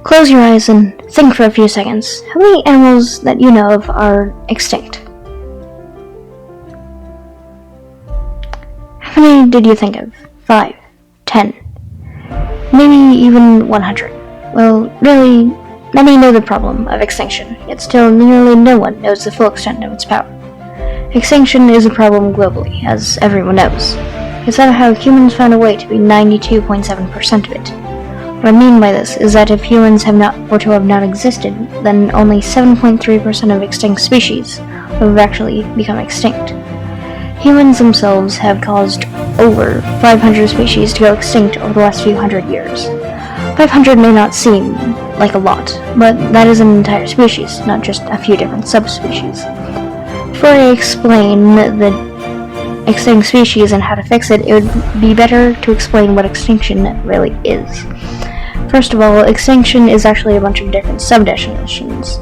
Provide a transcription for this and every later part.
Close your eyes and think for a few seconds. How many animals that you know of are extinct? How many did you think of? 5, 10, maybe even 100. Well, really, many know the problem of extinction, yet still nearly no one knows the full extent of its power. Extinction is a problem globally, as everyone knows, but somehow humans found a way to be 92.7% of it. What I mean by this is that if humans were to have not existed, then only 7.3% of extinct species would have actually become extinct. Humans themselves have caused over 500 species to go extinct over the last few hundred years. 500 may not seem like a lot, but that is an entire species, not just a few different subspecies. Before I explain the extinct species and how to fix it, it would be better to explain what extinction really is. First of all, extinction is actually a bunch of different sub-definitions.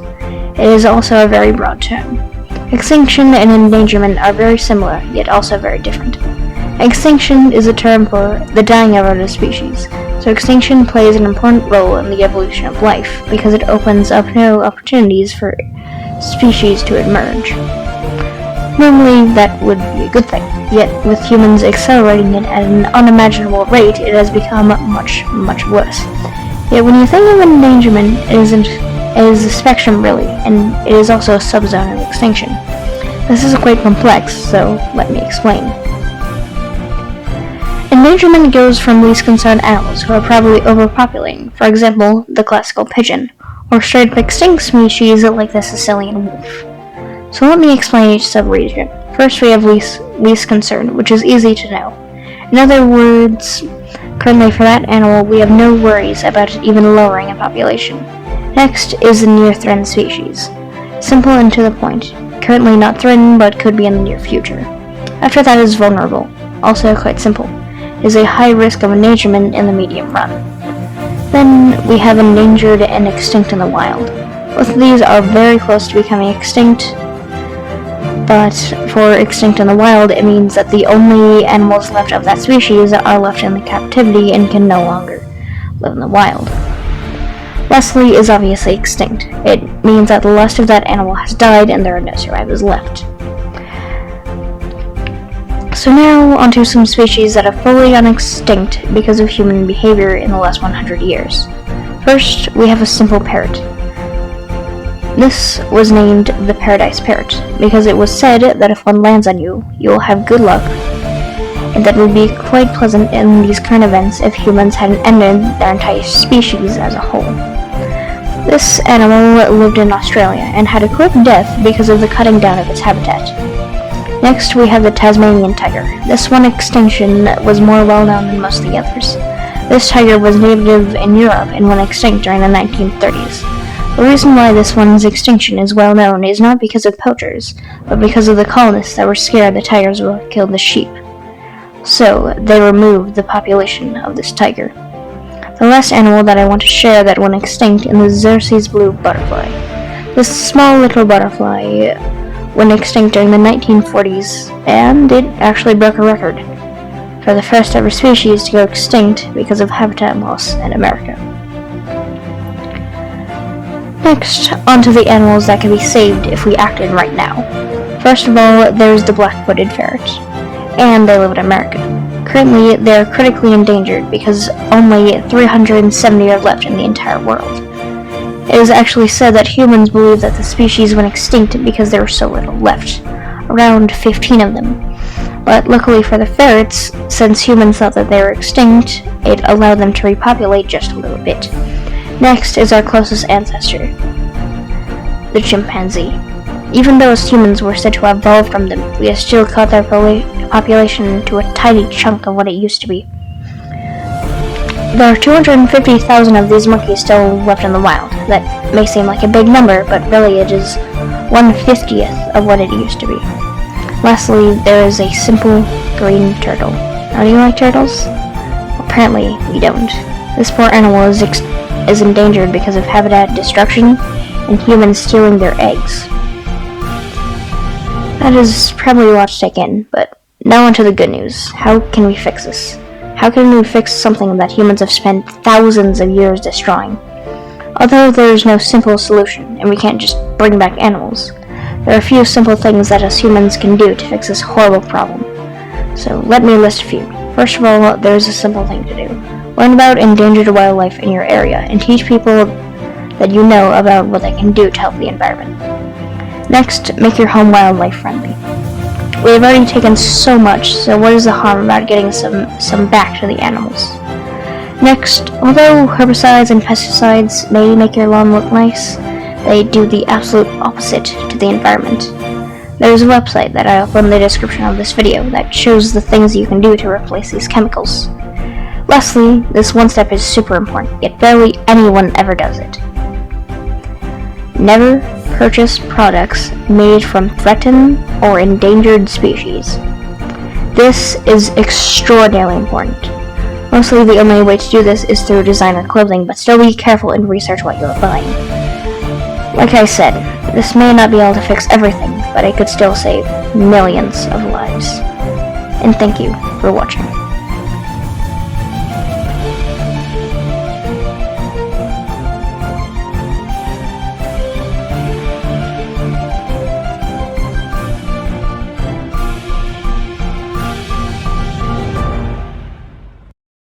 It is also a very broad term. Extinction and endangerment are very similar, yet also very different. Extinction is a term for the dying out of a species, so extinction plays an important role in the evolution of life because it opens up new opportunities for species to emerge. Normally, that would be a good thing, yet with humans accelerating it at an unimaginable rate, it has become much, much worse. Yet when you think of endangerment, it is a spectrum really, and it is also a subzone of extinction. This is quite complex, so let me explain. Endangerment goes from least concerned animals who are probably overpopulating, for example, the classical pigeon, or straight up extinct species like the Sicilian wolf. So let me explain each sub-region. First we have least concern, which is easy to know. In other words, currently for that animal we have no worries about it even lowering a population. Next is the near-threatened species. Simple and to the point. Currently not threatened, but could be in the near future. After that is vulnerable. Also quite simple. It is a high risk of endangerment in the medium run. Then we have endangered and extinct in the wild. Both of these are very close to becoming extinct, but for extinct in the wild, it means that the only animals left of that species are left in the captivity and can no longer live in the wild. Lastly is obviously extinct. It means that the last of that animal has died and there are no survivors left. So now onto some species that have fully gone extinct because of human behavior in the last 100 years. First, we have a simple parrot. This was named the paradise parrot because it was said that if one lands on you, you will have good luck, and that would be quite pleasant in these current events if humans hadn't ended their entire species as a whole. This animal lived in Australia and had a quick death because of the cutting down of its habitat. Next, we have the Tasmanian tiger. This one extinction was more well known than most of the others. This tiger was native in Europe and went extinct during the 1930s. The reason why this one's extinction is well known is not because of poachers, but because of the colonists that were scared the tigers would kill the sheep. So, they removed the population of this tiger. The last animal that I want to share that went extinct is the Xerces blue butterfly. This small little butterfly went extinct during the 1940s, and it actually broke a record for the first ever species to go extinct because of habitat loss in America. Next, onto the animals that can be saved if we acted right now. First of all, there's the black-footed ferret, and they live in America. Currently, they are critically endangered because only 370 are left in the entire world. It is actually said that humans believe that the species went extinct because there were so little left, around 15 of them. But luckily for the ferrets, since humans thought that they were extinct, it allowed them to repopulate just a little bit. Next is our closest ancestor, the chimpanzee. Even though as humans were said to have evolved from them, we have still cut their population to a tiny chunk of what it used to be. There are 250,000 of these monkeys still left in the wild. That may seem like a big number, but really it is 1/50th of what it used to be. Lastly, there is a simple green turtle. Now, do you like turtles? Apparently, we don't. This poor animal is endangered because of habitat destruction and humans stealing their eggs. That is probably a lot to take in, but now onto the good news. How can we fix this? How can we fix something that humans have spent thousands of years destroying? Although there is no simple solution, and we can't just bring back animals, there are a few simple things that us humans can do to fix this horrible problem. So let me list a few. First of all, there is a simple thing to do. Learn about endangered wildlife in your area and teach people that you know about what they can do to help the environment. Next, make your home wildlife friendly. We have already taken so much, so what is the harm about getting some back to the animals? Next, although herbicides and pesticides may make your lawn look nice, they do the absolute opposite to the environment. There is a website that I will put in the description of this video that shows the things you can do to replace these chemicals. Lastly, this one step is super important, yet barely anyone ever does it. Never purchase products made from threatened or endangered species. This is extraordinarily important. Mostly the only way to do this is through designer clothing, but still be careful and research what you are buying. Like I said, this may not be able to fix everything, but it could still save millions of lives. And thank you for watching.